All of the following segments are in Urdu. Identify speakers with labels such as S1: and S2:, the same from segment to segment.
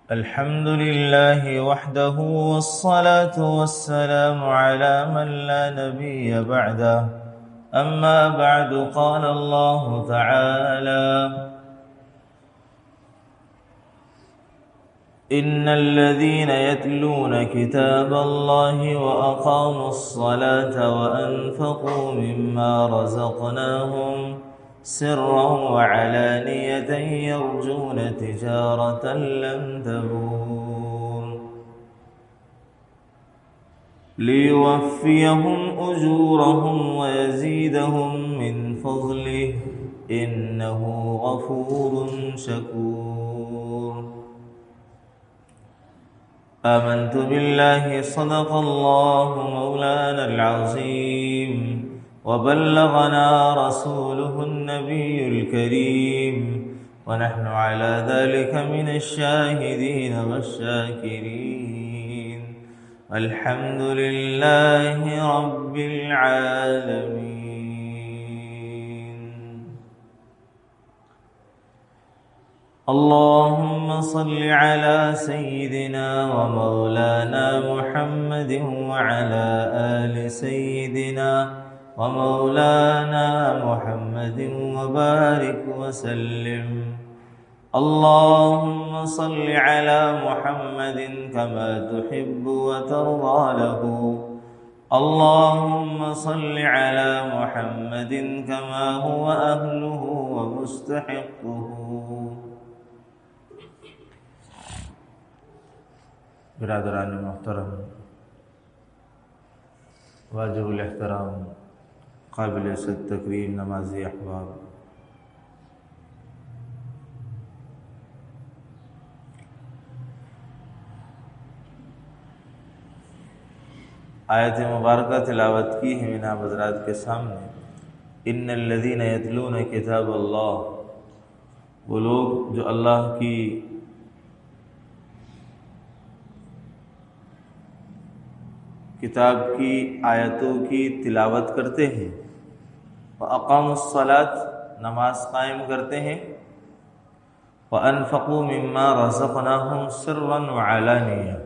S1: الحمد لله وحده والصلاة والسلام على من لا نبي بعده. أما بعد، قال الله تعالى: إن الذين يتلون كتاب الله وأقاموا الصلاة وأنفقوا مما رزقناهم سرا وعلانية يرجون تجارة لن تبور ليوفيهم أجورهم ويزيدهم من فضله إنه غفور شكور. آمنت بالله صدق الله مولانا العظيم وبلغنا رسوله النبي الكريم ونحن على ذلك من الشاهدين والشاكرين. الحمد لله رب العالمين. اللهم صل على سيدنا ومولانا محمد وعلى آل سيدنا ومولانا محمد وبارك وسلم. اللهم صل على محمد كما تحب وترضى له. اللهم صل على محمد كما هو أهله ومستحقه. برادران محترم، واجب الاحترام، قابل عزت تکریم نمازی احباب، آیت مبارکہ تلاوت کی ہے میں آپ حضرات کے سامنے. ان الذین یتلون کتاب اللہ، وہ لوگ جو اللہ کی کتاب کی آیتوں کی تلاوت کرتے ہیں، وَأَقَامُوا الصَّلَاةَ، نماز قائم کرتے ہیں، وَأَنفَقُوا مِمَّا رَزَقْنَاهُمْ سِرًّا وَعَلَانِيَةً،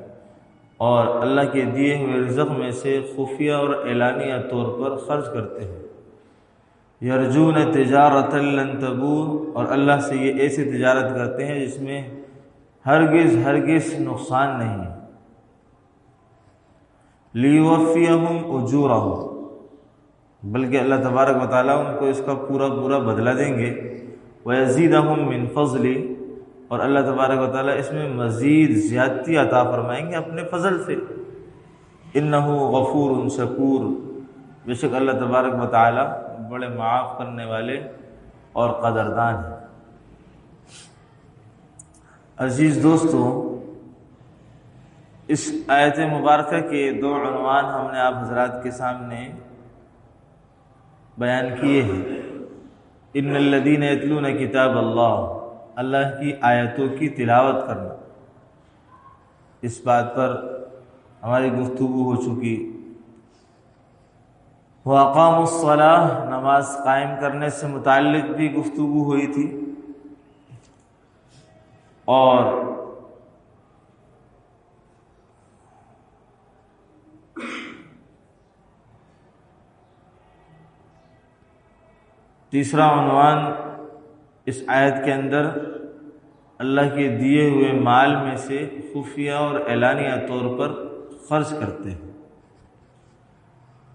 S1: اور اللہ کے دیے ہوئے رزق میں سے خفیہ اور اعلانیہ طور پر خرچ کرتے ہیں. یرجون تجارۃ لن تبور، اور اللہ سے یہ ایسی تجارت کرتے ہیں جس میں ہرگز نقصان نہیں ہے. لیوفیہم اجورہم، بلکہ اللہ تبارک و تعالیٰ ان کو اس کا پورا بدلہ دیں گے. ویزیدہم من فضلہ، اور اللہ تبارک و تعالیٰ اس میں مزید زیادتی عطا فرمائیں گے اپنے فضل سے. انہ غفور شکور، بے شک اللہ تبارک و تعالیٰ بڑے معاف کرنے والے اور قدردان ہیں. عزیز دوستو، اس آیت مبارکہ کے دو عنوان ہم نے آپ حضرات کے سامنے بیان کیے ہیں. ان الذین یتلون کتاب اللہ، اللہ کی آیتوں کی تلاوت کرنا، اس بات پر ہماری گفتگو ہو چکی. وَأَقَامُوا الصَّلَاةَ، نماز قائم کرنے سے متعلق بھی گفتگو ہوئی تھی. اور تیسرا عنوان اس آیت کے اندر اللہ کے دیے ہوئے مال میں سے خفیہ اور اعلانیہ طور پر خرچ کرتے ہیں.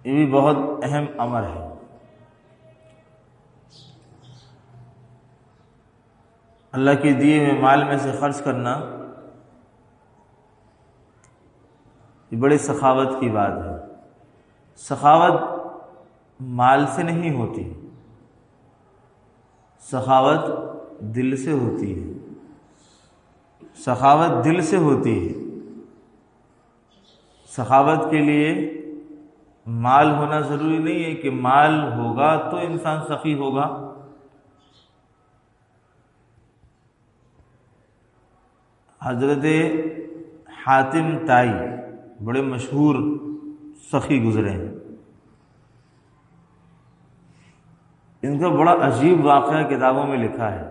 S1: یہ بھی بہت اہم امر ہے. اللہ کے دیے ہوئے مال میں سے خرچ کرنا یہ بڑی سخاوت کی بات ہے. سخاوت مال سے نہیں ہوتی، سخاوت دل سے ہوتی ہے. سخاوت دل سے ہوتی ہے. سخاوت کے لیے مال ہونا ضروری نہیں ہے کہ مال ہوگا تو انسان سخی ہوگا. حضرت حاتم تائی بڑے مشہور سخی گزرے ہیں. ان کا بڑا عجیب واقعہ کتابوں میں لکھا ہے.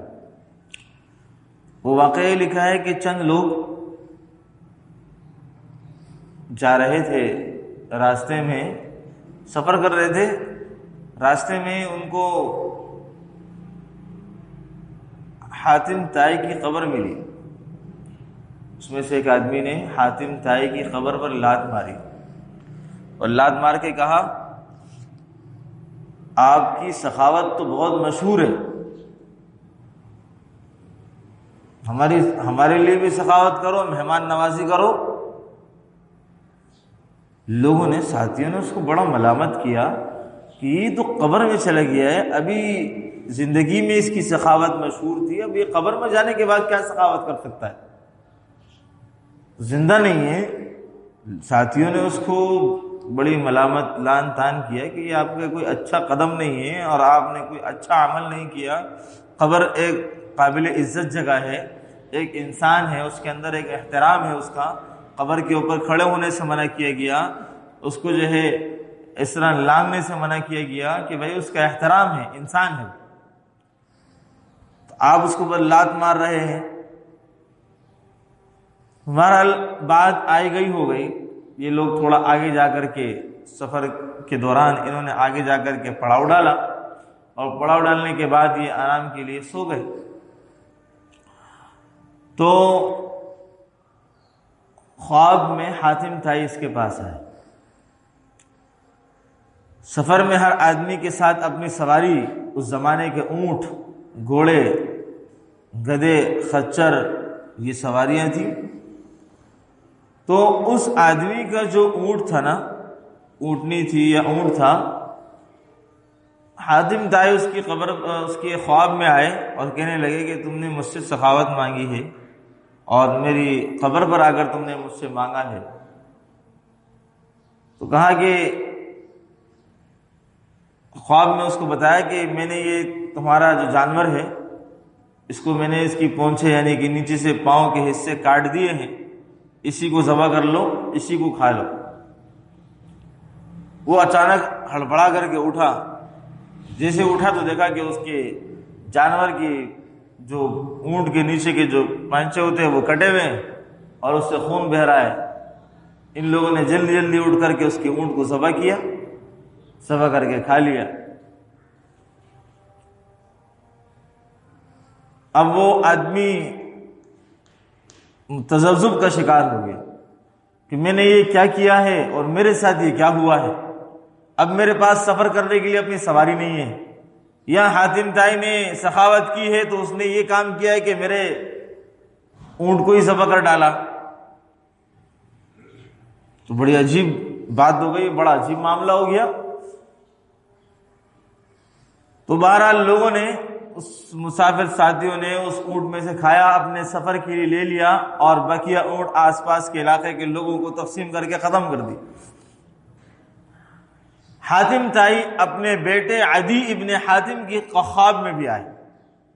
S1: وہ واقعہ یہ لکھا ہے کہ چند لوگ جا رہے تھے، راستے میں سفر کر رہے تھے، راستے میں ان کو حاتم طائی کی قبر ملی۔ اس میں سے ایک آدمی نے حاتم طائی کی قبر پر لات ماری اور لات مار کے کہا آپ کی سخاوت تو بہت مشہور ہے، ہمارے لیے بھی سخاوت کرو، مہمان نوازی کرو۔ لوگوں نے، ساتھیوں نے اس کو بڑا ملامت کیا کہ یہ تو قبر میں چلا گیا ہے، ابھی زندگی میں اس کی سخاوت مشہور تھی، اب یہ قبر میں جانے کے بعد کیا سخاوت کر سکتا ہے، زندہ نہیں ہے۔ ساتھیوں نے اس کو بڑی ملامت لان تان کیا کہ یہ آپ کا کوئی اچھا قدم نہیں ہے اور آپ نے کوئی اچھا عمل نہیں کیا۔ قبر ایک قابل عزت جگہ ہے، ایک انسان ہے، اس کے اندر ایک احترام ہے اس کا۔ قبر کے اوپر کھڑے ہونے سے منع کیا گیا، اس کو جو ہے اس طرح لانگنے سے منع کیا گیا کہ بھائی اس کا احترام ہے، انسان ہے، تو آپ اس کو پر لات مار رہے ہیں۔ بہرحال بات آئی گئی ہو گئی، یہ لوگ تھوڑا آگے جا کر کے سفر کے دوران انہوں نے آگے جا کر کے پڑاؤ ڈالا اور پڑاؤ ڈالنے کے بعد یہ آرام کے لیے سو گئے۔ تو خواب میں حاتم طائی اس کے پاس آئے۔ سفر میں ہر آدمی کے ساتھ اپنی سواری، اس زمانے کے اونٹ، گھوڑے، گدھے، خچر، یہ سواریاں تھیں۔ تو اس آدمی کا جو اونٹ تھا نا، اونٹنی تھی یا اونٹ تھا، حاتم طائی اس کی قبر، اس کے خواب میں آئے اور کہنے لگے کہ تم نے مجھ سے سخاوت مانگی ہے اور میری قبر پر آ کر تم نے مجھ سے مانگا ہے۔ تو کہا کہ خواب میں اس کو بتایا کہ میں نے یہ تمہارا جو جانور ہے، اس کو میں نے اس کی پونچھے یعنی کہ نیچے سے پاؤں کے حصے کاٹ دیے ہیں، اسی کو ذبح کر لو، اسی کو کھا لو۔ وہ اچانک ہڑبڑا کر کے اٹھا، جیسے اٹھا تو دیکھا کہ اس کے جانور کی جو اونٹ کے نیچے کے جو پانچے ہوتے ہیں وہ کٹے ہوئے ہیں اور اس سے خون بہہ رہا ہے۔ ان لوگوں نے جلدی جلدی اٹھ کر کے اس کے اونٹ کو ذبح کیا، ذبح کر کے کھا لیا۔ اب وہ آدمی تذبذب کا شکار ہو گیا کہ میں نے یہ کیا کیا ہے اور میرے ساتھ یہ کیا ہوا ہے۔ اب میرے پاس سفر کرنے کے لیے اپنی سواری نہیں ہے، یا حاتم طائی نے سخاوت کی ہے تو اس نے یہ کام کیا ہے کہ میرے اونٹ کو ہی ذبح کر ڈالا۔ تو بڑی عجیب بات ہو گئی، بڑا عجیب معاملہ ہو گیا۔ تو بہرحال لوگوں نے، اس مسافر ساتھیوں نے اس اونٹ میں سے کھایا، اپنے سفر کے لیے لے لیا اور بقیہ اونٹ آس پاس کے علاقے کے لوگوں کو تقسیم کر کے ختم کر دی۔ حاتم طائی اپنے بیٹے عدی ابن حاتم کی خواب میں بھی آئے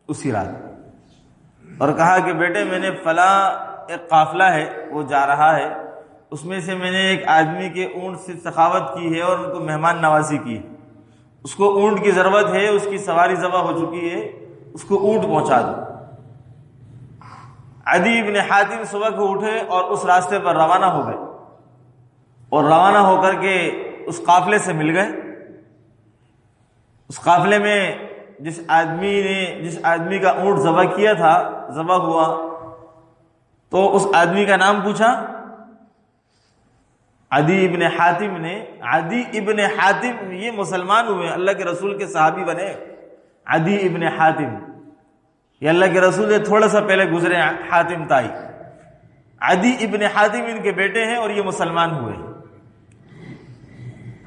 S1: اسی رات اور کہا کہ بیٹے میں نے فلاں ایک قافلہ ہے وہ جا رہا ہے، اس میں سے میں نے ایک آدمی کے اونٹ سے سخاوت کی ہے اور ان کو مہمان نوازی کی ہے، اس کو اونٹ کی ضرورت ہے، اس کی سواری ذبح ہو چکی ہے، اس کو اونٹ پہنچا دو۔ عدی ابن حاتم صبح کو اٹھے اور اس راستے پر روانہ ہو گئے اور روانہ ہو کر کے اس قافلے سے مل گئے۔ اس قافلے میں جس آدمی کا اونٹ ذبح کیا تھا، ذبح ہوا، تو اس آدمی کا نام پوچھا۔ عدی ابن حاتم نے، عدی ابن حاتم یہ مسلمان ہوئے، اللہ کے رسول کے صحابی بنے۔ عدی ابن حاتم یہ اللہ کے رسول سے تھوڑا سا پہلے گزرے حاتم طائی۔ عدی ابن حاتم ان کے بیٹے ہیں اور یہ مسلمان ہوئے۔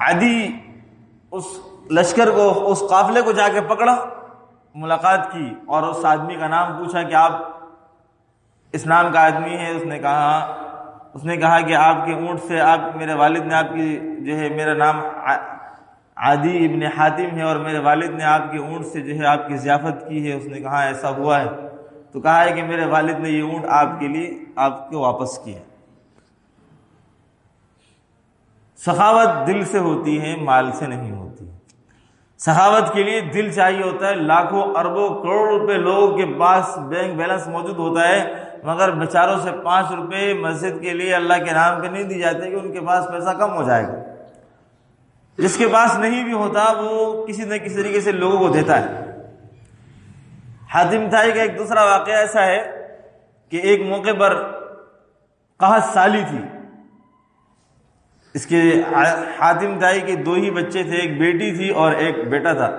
S1: عدی اس لشکر کو، اس قافلے کو جا کے پکڑا، ملاقات کی اور اس آدمی کا نام پوچھا کہ آپ اس نام کا آدمی ہے؟ اس نے کہا کہ آپ کے اونٹ سے، آپ میرے والد نے آپ کی جو ہے، میرا نام عدی ابن حاتم ہے اور میرے والد نے آپ کے اونٹ سے جو ہے آپ کی ضیافت کی ہے۔ اس نے کہا ایسا ہوا ہے، تو کہا ہے کہ میرے والد نے یہ اونٹ آپ کے لیے آپ کو واپس کیا۔ سخاوت دل سے ہوتی ہے، مال سے نہیں ہوتی۔ سخاوت کے لیے دل چاہیے ہوتا ہے۔ لاکھوں اربوں کروڑوں روپے لوگوں کے پاس بینک بیلنس موجود ہوتا ہے مگر بیچاروں سے 5 روپے مسجد کے لیے اللہ کے نام کے نہیں دی جاتے کہ ان کے پاس پیسہ کم ہو جائے گا. جس کے پاس نہیں بھی ہوتا وہ کسی نہ کسی طریقے سے لوگوں کو دیتا ہے. حاتم طائی کا ایک دوسرا واقعہ ایسا ہے کہ ایک موقع پر قحط سالی تھی. اس کے حاتم طائی کے 2 ہی بچے تھے، ایک بیٹی تھی اور ایک بیٹا تھا،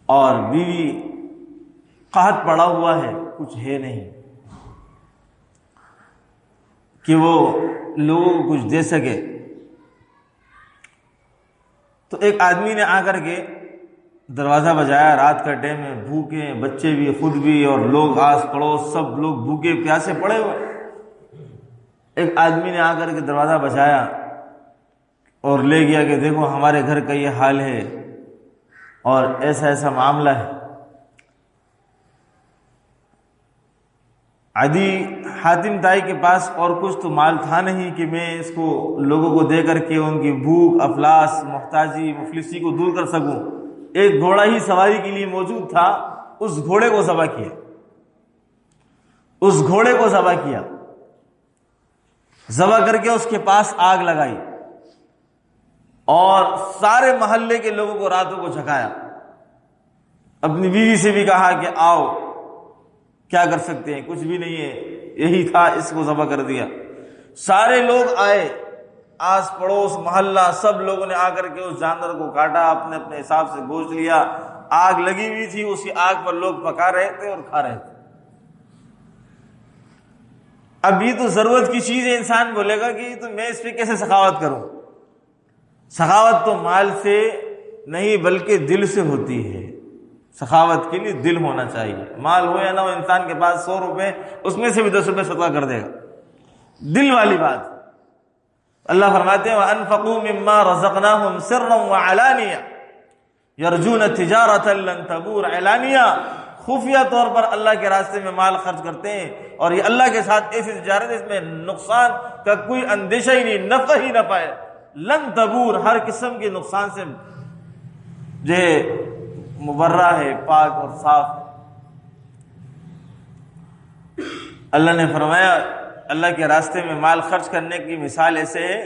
S1: اور بیوی قحط پڑا ہوا ہے، کچھ ہے نہیں کہ وہ لوگوں کو کچھ دے سکے. تو ایک آدمی نے آ کر کے دروازہ بجایا. رات کا ٹائم ہے، بھوکے بچے بھی، خود بھی، اور لوگ آس پڑوس سب لوگ بھوکے پیاسے پڑے ہوئے. ایک آدمی نے آ کر کے دروازہ بجایا اور لے گیا کہ دیکھو ہمارے گھر کا یہ حال ہے اور ایسا ایسا معاملہ ہے. عدی حاتم طائی کے پاس اور کچھ تو مال تھا نہیں کہ میں اس کو لوگوں کو دے کر کے ان کی بھوک، افلاس، محتاجی، مفلسی کو دور کر سکوں. ایک گھوڑا ہی سواری کے لیے موجود تھا، اس گھوڑے کو ذبح کیا. اس گھوڑے کو ذبح کیا، ذبح کر کے اس کے پاس آگ لگائی اور سارے محلے کے لوگوں کو راتوں کو جھکایا. اپنی بیوی سے بھی کہا کہ آؤ، کیا کر سکتے ہیں، کچھ بھی نہیں ہے، یہی تھا، اس کو ذبح کر دیا. سارے لوگ آئے، آس پڑوس محلہ سب لوگوں نے آ کر کے اس جانور کو کاٹا، اپنے اپنے حساب سے گوشت لیا. آگ لگی ہوئی تھی، اسی آگ پر لوگ پکا رہے تھے اور کھا رہے تھے. اب یہ تو ضرورت کی چیز ہے، انسان بولے گا کہ تو میں اس پہ کیسے سخاوت کروں. سخاوت تو مال سے نہیں بلکہ دل سے ہوتی ہے. سخاوت کے لیے دل ہونا چاہیے. مال ہو یا نہ ہو، انسان کے پاس 100 روپے، اس میں سے بھی 10 روپے صدقہ کر دے گا. دل والی بات. اللہ فرماتے ہیں وَأَنفَقُوا مِمَّا رَزَقْنَاهُمْ سِرًّا وَعَلَانِيَةً يَرْجُونَ تِجَارَةً لَن تَبُورَ. اعلانیہ خفیہ طور پر اللہ کے راستے میں مال خرچ کرتے ہیں، اور یہ اللہ کے ساتھ ایسی تجارت اس میں نقصان کا کوئی اندیشہ ہی نہیں، نفع ہی نہ پائے. لن تبور، ہر قسم کے نقصان سے جو ہے مبرہ ہے، پاک اور صاف. اللہ نے فرمایا اللہ کے راستے میں مال خرچ کرنے کی مثال ایسے ہے،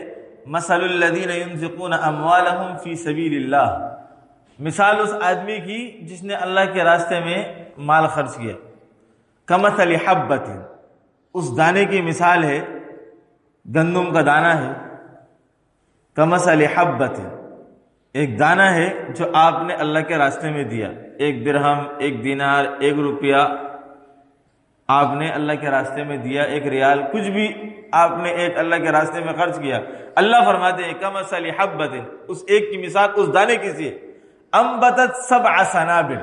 S1: مثل الذین ينفقون اموالهم فی سبیل اللہ. مثال اس آدمی کی جس نے اللہ کے راستے میں مال خرچ کیا. کمثل حبۃ، اس دانے کی مثال ہے، گندم کا دانہ ہے. کمثل حبۃ، ایک دانہ ہے جو آپ نے اللہ کے راستے میں دیا. 1 درہم، 1 دینار، 1 روپیہ آپ نے اللہ کے راستے میں دیا. 1 ریال، کچھ بھی آپ نے ایک اللہ کے راستے میں خرچ کیا. اللہ فرماتے ہیں کمثل حبۃ، اس ایک کی مثال اس دانے کی سی. انبتت 7 سنابل،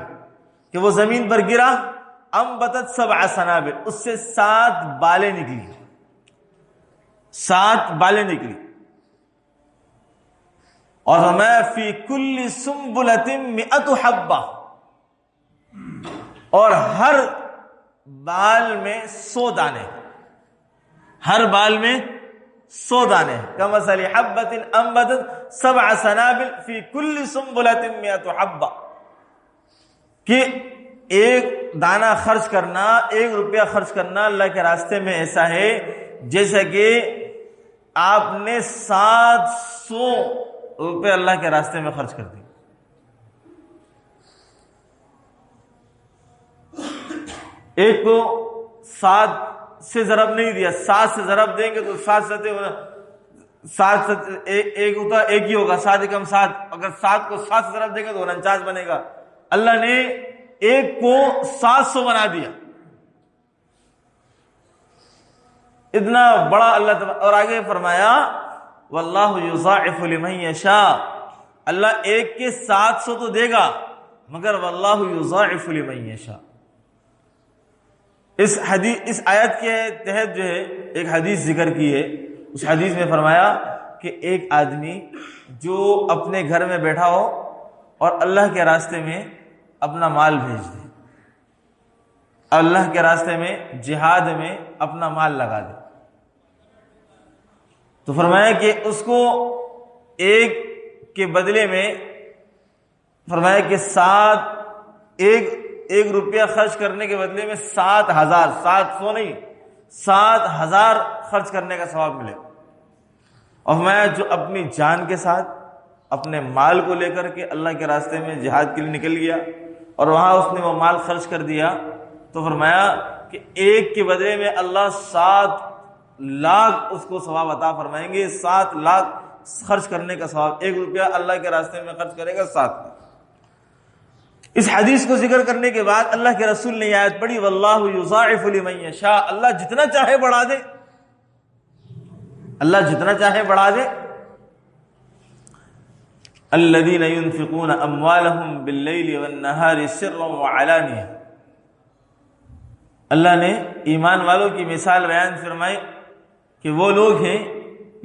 S1: کہ وہ زمین پر گرا. انبتت 7 سنابل، اس سے 7 بالیں نکلی. 7 بالیں نکلی. اور ہمیں فی کل سنبلۃ 100 حبہ، اور ہر بال میں 100 دانے. ہر بال میں 100 دانے. کمثل حبۃ انبتت 7 سنابل فی کل سنبلۃ 100 حبہ، کہ ایک دانہ خرچ کرنا، 1 روپیہ خرچ کرنا اللہ کے راستے میں ایسا ہے جیسا کہ آپ نے 700 روپے اللہ کے راستے میں خرچ کر دی. ایک کو 7 سے ضرب نہیں دیا، 7 سے ضرب دیں گے تو 7 ستے ہونا، 7 ایک ہوتا ایک ہی ہوگا، 7 کم 7. اگر 7 کو 7 سے ضرب دیں گے تو 49 بنے گا. اللہ نے ایک کو 700 بنا دیا. اتنا بڑا اللہ تعالیٰ. اور آگے فرمایا واللہ یضاعف لمن یشاء، اللہ ایک کے 700 تو دے گا مگر واللہ یضاعف لمن یشاء. اس آیت کے تحت جو ہے ایک حدیث ذکر کی ہے. اس حدیث میں فرمایا کہ ایک آدمی جو اپنے گھر میں بیٹھا ہو اور اللہ کے راستے میں اپنا مال بھیج دے، اللہ کے راستے میں جہاد میں اپنا مال لگا دے، تو فرمایا کہ اس کو ایک کے بدلے میں فرمایا کہ 7 ایک روپیہ خرچ کرنے کے بدلے میں 7,000، 700 نہیں 7,000 خرچ کرنے کا ثواب ملے. اور میں جو اپنی جان کے ساتھ اپنے مال کو لے کر کے اللہ کے راستے میں جہاد کے لیے نکل گیا اور وہاں اس نے وہ مال خرچ کر دیا، تو فرمایا کہ ایک کے بدلے میں اللہ 7 لاکھ اس کو ثواب عطا فرمائیں گے. 7 لاکھ خرچ کرنے کا ثواب. ایک روپیہ اللہ کے راستے میں خرچ کرے گا 7 لاکھ. اس حدیث کو ذکر کرنے کے بعد اللہ کے رسول نے یہ آیت پڑھی واللہ یضاعف لمن یشاء. اللہ جتنا چاہے بڑھا دے، اللہ جتنا چاہے بڑھا دے. الذین ينفقون اموالهم باللیل والنہار سرا وعلانیہ. اللہ نے ایمان والوں کی مثال بیان فرمائی کہ وہ لوگ ہیں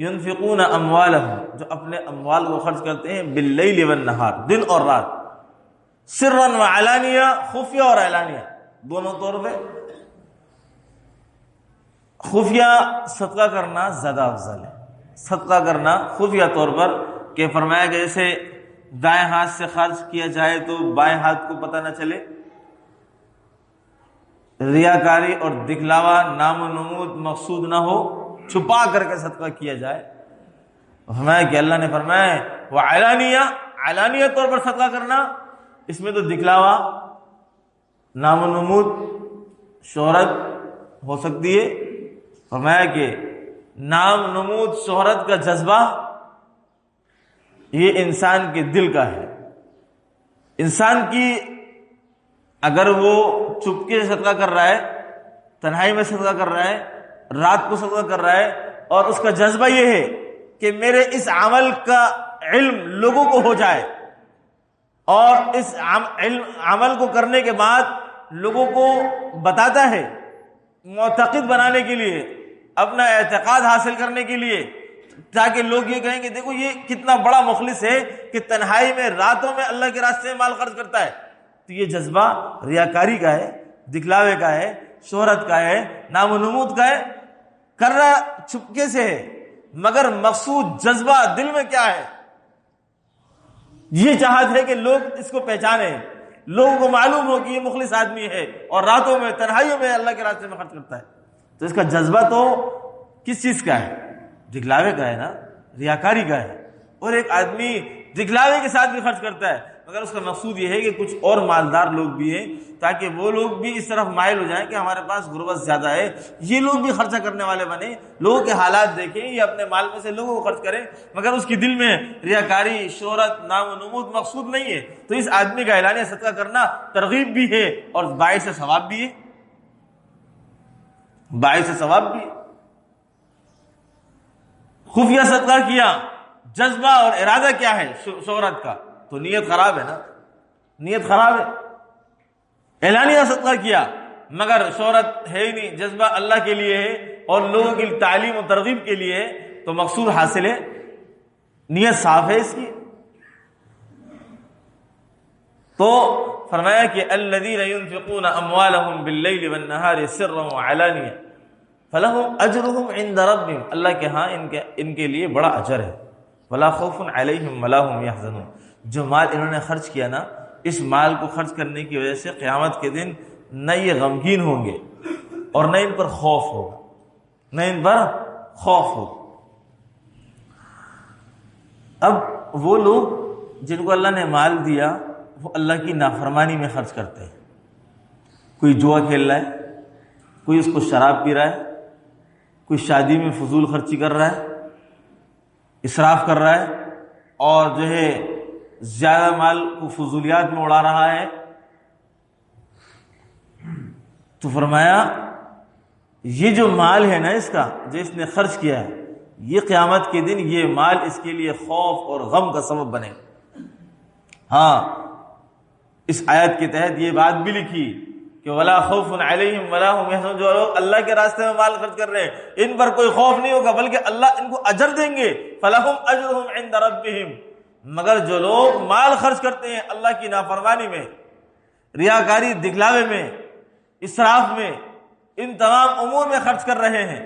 S1: ينفقون اموالهم، جو اپنے اموال کو خرچ کرتے ہیں باللیل والنہار، دن اور رات، سرا وعلانیہ، خفیہ اور اعلانیہ دونوں طور پہ. خفیہ صدقہ کرنا زیادہ افضل ہے. صدقہ کرنا خفیہ طور پر، کہ فرمایا کہ جیسے دائیں ہاتھ سے خرچ کیا جائے تو بائیں ہاتھ کو پتہ نہ چلے، ریاکاری اور دکھلاوا نام و نمود مقصود نہ ہو، چھپا کر کے صدقہ کیا جائے. فرمایا کہ اللہ نے فرمایا وہ علانیہ طور پر صدقہ کرنا، اس میں تو دکھلاوا نام و نمود شہرت ہو سکتی ہے. فرمایا کہ نام نمود شہرت کا جذبہ یہ انسان کے دل کا ہے. انسان کی اگر وہ چپکے سے صدقہ کر رہا ہے، تنہائی میں صدقہ کر رہا ہے، رات کو صدقہ کر رہا ہے، اور اس کا جذبہ یہ ہے کہ میرے اس عمل کا علم لوگوں کو ہو جائے، اور اس عمل کو کرنے کے بعد لوگوں کو بتاتا ہے، معتقد بنانے کے لیے، اپنا اعتقاد حاصل کرنے کے لیے، تاکہ لوگ یہ کہیں کہ دیکھو یہ کتنا بڑا مخلص ہے کہ تنہائی میں راتوں میں اللہ کے راستے میں مال خرچ کرتا ہے. تو یہ جذبہ ریاکاری کا ہے، دکھلاوے کا ہے، شہرت کا ہے، نام و نمود کا ہے. کر رہا چھپکے سے ہے، مگر مقصود جذبہ دل میں کیا ہے؟ یہ چاہت ہے کہ لوگ اس کو پہچانے، لوگوں کو معلوم ہو کہ یہ مخلص آدمی ہے اور راتوں میں تنہائیوں میں اللہ کے راستے میں خرچ کرتا ہے. تو اس کا جذبہ تو کس چیز کا ہے؟ دکھلاوے کا ہے نا، ریاکاری کا ہے. اور ایک آدمی دکھلاوے کے ساتھ بھی خرچ کرتا ہے، مگر اس کا مقصود یہ ہے کہ کچھ اور مالدار لوگ بھی ہیں، تاکہ وہ لوگ بھی اس طرف مائل ہو جائیں کہ ہمارے پاس غربت زیادہ ہے، یہ لوگ بھی خرچہ کرنے والے بنے، لوگوں کے حالات دیکھیں، یہ اپنے مال میں سے لوگوں کو خرچ کریں، مگر اس کے دل میں ریاکاری، شہرت، نام و نمود مقصود نہیں ہے. تو اس آدمی کا اعلانیہ صدقہ کرنا ترغیب بھی ہے اور باعث ثواب بھی ہے، باعث ثواب بھی ہے. خفیہ صدقہ کیا، جذبہ اور ارادہ کیا ہے؟ شہرت کا، تو نیت خراب ہے نا، نیت خراب ہے. اعلانیہ صدقہ کیا مگر شہرت ہے ہی نہیں، جذبہ اللہ کے لیے ہے اور لوگوں کی تعلیم و ترغیب کے لیے ہے، تو مقصود حاصل ہے، نیت صاف ہے اس کی. تو فرمایا کہ الذین ينفقون اموالهم باللیل والنہار سرا وعلانیہ فلہم اجرہم عند ربہم. اللہ کے ہاں ان کے لیے بڑا اجر ہے. ولا خوف علیہم ولا هم یحزنون. جو مال انہوں نے خرچ کیا نا، اس مال کو خرچ کرنے کی وجہ سے قیامت کے دن نہ یہ غمگین ہوں گے اور نہ ان پر خوف ہوگا، نہ ان پر خوف ہوگا. اب وہ لوگ جن کو اللہ نے مال دیا وہ اللہ کی نافرمانی میں خرچ کرتے ہیں. کوئی جوا کھیل رہا ہے، کوئی اس کو شراب پی رہا ہے، کوئی شادی میں فضول خرچی کر رہا ہے، اسراف کر رہا ہے، اور جو ہے زیادہ مال کو فضولیات میں اڑا رہا ہے. تو فرمایا یہ جو مال ہے نا اس کا، جو اس نے خرچ کیا ہے، یہ قیامت کے دن یہ مال اس کے لیے خوف اور غم کا سبب بنے. ہاں، اس آیت کے تحت یہ بات بھی لکھی کہ ولا خوف علیہم ولا هم یحزنون. جو لوگ اللہ کے راستے میں مال خرچ کر رہے ہیں ان پر کوئی خوف نہیں ہوگا، بلکہ اللہ ان کو اجر دیں گے. فلہم اجرہم عند ربہم. مگر جو لوگ مال خرچ کرتے ہیں اللہ کی نافرمانی میں، ریاکاری، دکھلاوے میں، اسراف میں، ان تمام امور میں خرچ کر رہے ہیں،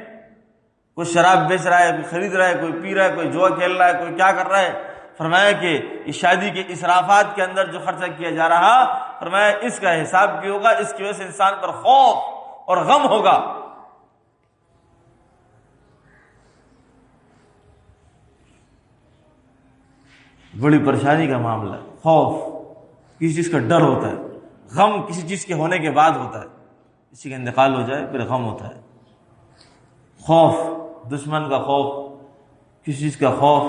S1: کوئی شراب بیچ رہا ہے، کوئی خرید رہا ہے، کوئی پی رہا ہے، کوئی جوا کھیل رہا ہے، کوئی کیا کر رہا ہے، فرمایا کہ اس شادی کے اسرافات کے اندر جو خرچہ کیا جا رہا، فرمایا اس کا حساب بھی ہوگا، اس کی وجہ سے انسان پر خوف اور غم ہوگا۔ بڑی پریشانی کا معاملہ ہے، خوف کسی چیز کا ڈر ہوتا ہے، غم کسی چیز کے ہونے کے بعد ہوتا ہے، کسی کا انتقال ہو جائے پھر غم ہوتا ہے۔ خوف، دشمن کا خوف، کسی چیز کا خوف،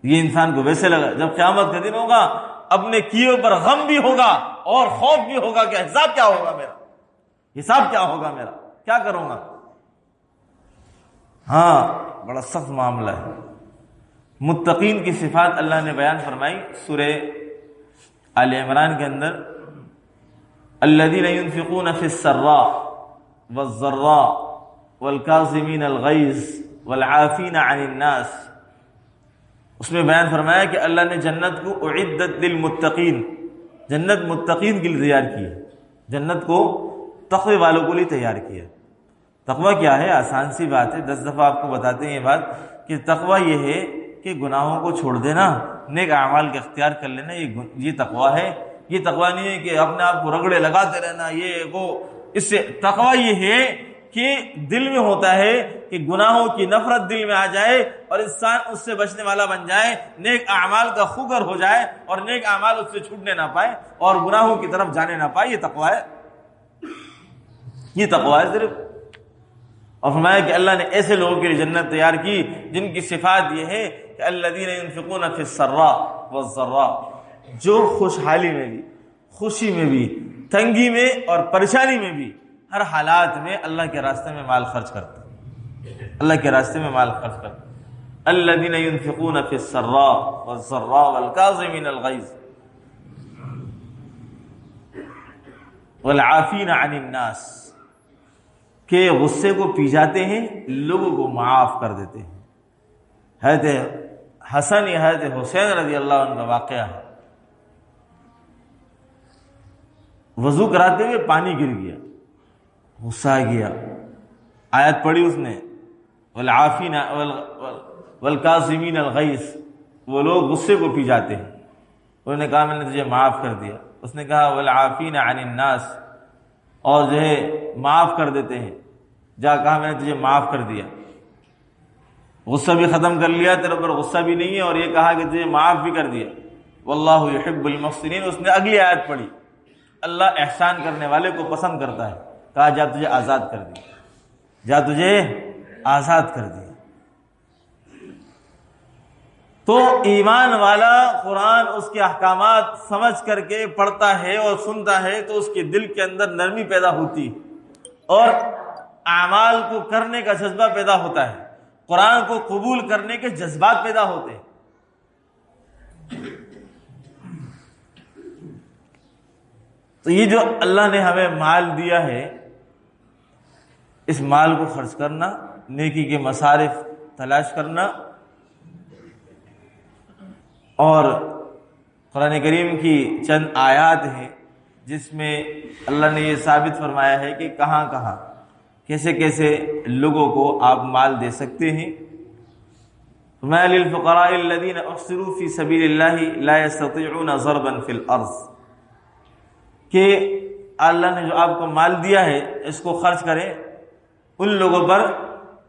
S1: یہ انسان کو ویسے لگا جب قیامت کا دن ہوگا اپنے کیے پر غم بھی ہوگا اور خوف بھی ہوگا کہ حساب کیا ہوگا میرا، حساب کیا ہوگا میرا، کیا کروں گا۔ ہاں بڑا سخت معاملہ ہے۔ متقین کی صفات اللہ نے بیان فرمائی سورہ آل عمران کے اندر، الذین ينفقون فی السراء والضراء والکاظمین الغیظ والعافین عن الناس، اس میں بیان فرمایا کہ اللہ نے جنت کو اعدت للمتقین، جنت متقین کے لیے تیار کی ہے، جنت کو تقوی والوں کے لیے تیار کیا ہے۔ تقوی کیا ہے؟ آسان سی بات ہے، 10 دفعہ آپ کو بتاتے ہیں یہ بات کہ تقوی یہ ہے کہ گناہوں کو چھوڑ دینا، نیک اعمال کا اختیار کر لینا، یہ تقوی ہے۔ یہ تقوی نہیں ہے کہ اپنے آپ کو رگڑے لگاتے رہنا، یہ وہ، اس سے تقوی یہ ہے کہ دل میں ہوتا ہے کہ گناہوں کی نفرت دل میں آ جائے اور انسان اس سے بچنے والا بن جائے، نیک اعمال کا خوگر ہو جائے اور نیک اعمال اس سے چھوٹنے نہ پائے اور گناہوں کی طرف جانے نہ پائے۔ یہ تقوی ہے، یہ تقوی ہے صرف۔ اور فرمایا کہ اللہ نے ایسے لوگوں کے لیے جنت تیار کی جن کی صفات یہ ہے کہ الذین ينفقون فی السراء والضراء، جو خوشحالی میں بھی، خوشی میں بھی، تنگی میں اور پریشانی میں بھی، ہر حالات میں اللہ کے راستے میں مال خرچ کرتے ہیں، اللہ کے راستے میں مال خرچ کرتے ہیں۔ الذین ينفقون فی السراء والضراء والکاظمین الغیظ والعافین عن الناس، کہ غصے کو پی جاتے ہیں، لوگوں کو معاف کر دیتے ہیں۔ حضرت حسن یا حضرت حسین رضی اللہ عنہ کا واقعہ ہے، وضو کراتے ہوئے پانی گر گیا، غصہ آ گیا، آیت پڑھی اس نے والعافین والکاظمین الغیظ، وہ لوگ غصے کو پی جاتے ہیں، انہوں نے کہا میں نے تجھے معاف کر دیا۔ اس نے کہا والعافین عن الناس، اور جو ہے معاف کر دیتے ہیں، جا کہا میں نے تجھے معاف کر دیا، غصہ بھی ختم کر لیا، تیرے اوپر غصہ بھی نہیں ہے، اور یہ کہا کہ تجھے معاف بھی کر دیا۔ واللہ یحب المحسنین، اس نے اگلی آیت پڑھی اللہ احسان کرنے والے کو پسند کرتا ہے، کہا جا تجھے آزاد کر دیا، جا تجھے آزاد کر دیا۔ تو ایمان والا قرآن اس کے احکامات سمجھ کر کے پڑھتا ہے اور سنتا ہے تو اس کے دل کے اندر نرمی پیدا ہوتی اور اعمال کو کرنے کا جذبہ پیدا ہوتا ہے، قرآن کو قبول کرنے کے جذبات پیدا ہوتے ہیں۔ تو یہ جو اللہ نے ہمیں مال دیا ہے، اس مال کو خرچ کرنا، نیکی کے مصارف تلاش کرنا، اور قرآن کریم کی چند آیات ہیں جس میں اللہ نے یہ ثابت فرمایا ہے کہ کہاں کہاں کیسے کیسے لوگوں کو آپ مال دے سکتے ہیں۔ فرمایا للفقراء الذین احصروا فی سبیل اللہ لا یستطیعون ضربا فی الارض، کہ اللہ نے جو آپ کو مال دیا ہے اس کو خرچ کریں ان لوگوں پر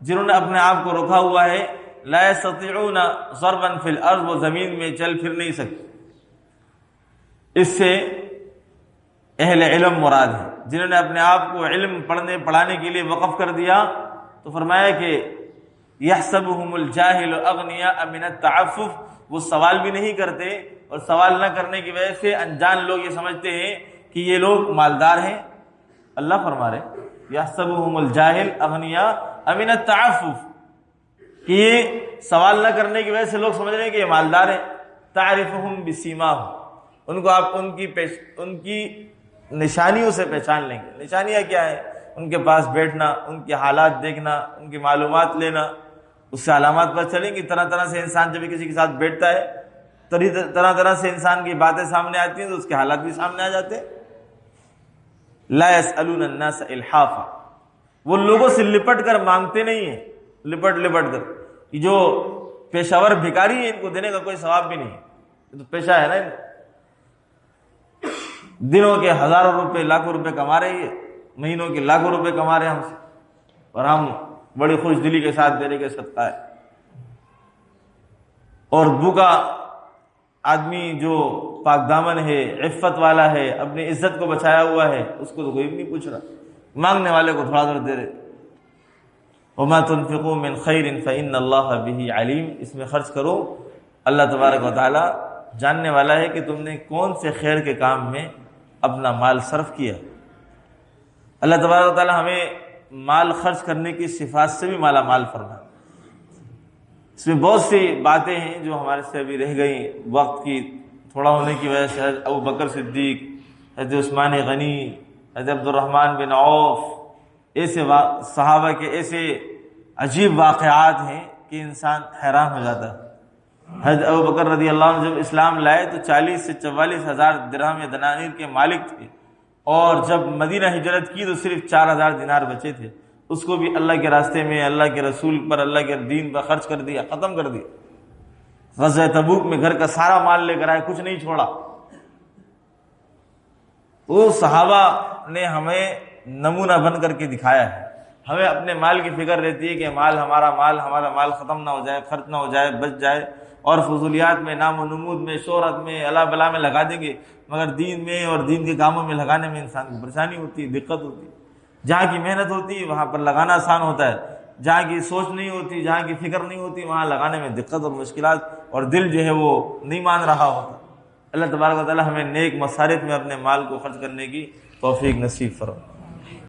S1: جنہوں نے اپنے آپ کو روکا ہوا ہے، لا یستطیعون ضربا فی الارض، وہ زمین میں چل پھر نہیں سکتے۔ اس سے اہل علم مراد ہے، جنہوں نے اپنے آپ کو علم پڑھنے پڑھانے کے لیے وقف کر دیا۔ تو فرمایا کہ یحسبهم الجاہل اغنیاء من التعفف، وہ سوال بھی نہیں کرتے اور سوال نہ کرنے کی وجہ سے انجان لوگ یہ سمجھتے ہیں کہ یہ لوگ مالدار ہیں۔ اللہ فرما رہے یحسبهم الجاہل اغنیاء من التعفف، کہ یہ سوال نہ کرنے کی وجہ سے لوگ سمجھ رہے ہیں کہ یہ مالدار ہیں۔ تعرفهم بسیماهم، ان کو آپ ان کی نشانیوں سے پہچان لیں گے۔ نشانیاں کیا ہیں؟ ان کے پاس بیٹھنا، ان کے حالات دیکھنا، ان کی معلومات لینا، اس سے علامات پر چلیں گی۔ طرح طرح سے انسان جب کسی کے ساتھ بیٹھتا ہے، طرح طرح سے انسان کی باتیں سامنے آتی ہیں تو اس کے حالات بھی سامنے آ جاتے ہیں۔ لا يسألون الناس الحافا، وہ لوگوں سے لپٹ کر مانگتے نہیں ہیں، لپٹ کر جو پیشہ ور بھکاری ہیں، ان کو دینے کا کوئی ثواب بھی نہیں ہے، یہ تو پیشہ ہے نا، دنوں کے ہزاروں روپے لاکھوں روپے کما رہے ہیں، مہینوں کے لاکھوں روپے کما رہے ہیں ہم سے، اور ہم بڑی خوش دلی کے ساتھ دینے کے صدقہ ہے۔ اور بھوکا آدمی جو پاک دامن ہے، عفت والا ہے، اپنی عزت کو بچایا ہوا ہے، اس کو تو کوئی بھی نہیں پوچھ رہا، مانگنے والے کو تھوڑا تھوڑا دے رہے۔ وما تنفقوا من خیر فإن اللہ بہ علیم، اس میں خرچ کرو، اللہ تبارک و تعالی جاننے والا ہے کہ تم نے کون سے خیر کے کام میں اپنا مال صرف کیا۔ اللہ تبارک و تعالی ہمیں مال خرچ کرنے کی صفات سے بھی مالا مال فرمائے۔ اس میں بہت سی باتیں ہیں جو ہمارے سے ابھی رہ گئیں، وقت کی تھوڑا ہونے کی وجہ سے۔ حضرت ابو بکر صدیق، حضرت عثمان غنی، حضرت عبد الرحمن بن عوف، ایسے صحابہ کے ایسے عجیب واقعات ہیں کہ انسان حیران ہو جاتا ہے۔ حضرت ابو بکر رضی اللہ عنہ جب اسلام لائے تو 40 سے 44 ہزار درہم یا دنانیر کے مالک تھے، اور جب مدینہ ہجرت کی تو صرف 4000 دینار بچے تھے، اس کو بھی اللہ کے راستے میں، اللہ کے رسول پر، اللہ کے دین پر خرچ کر دیا، ختم کر دیا۔ غزوہ تبوک میں گھر کا سارا مال لے کر آئے، کچھ نہیں چھوڑا۔ وہ صحابہ نے ہمیں نمونہ بن کر کے دکھایا ہے۔ ہمیں اپنے مال کی فکر رہتی ہے کہ ہمارا مال ختم نہ ہو جائے، خرچ نہ ہو جائے، بچ جائے، اور فضولیات میں، نام و نمود میں، شہرت میں، اللہ بلا میں لگا دیں گے، مگر دین میں اور دین کے کاموں میں لگانے میں انسان کو پریشانی ہوتی ہے، دقت ہوتی ہے۔ جہاں کی محنت ہوتی ہے وہاں پر لگانا آسان ہوتا ہے، جہاں کی سوچ نہیں ہوتی، جہاں کی فکر نہیں ہوتی، وہاں لگانے میں دقت اور مشکلات، اور دل جو ہے وہ نہیں مان رہا ہوتا۔ اللہ تبارک و تعالی ہمیں نیک مصارف میں اپنے مال کو خرچ کرنے کی توفیق نصیب فرمائے۔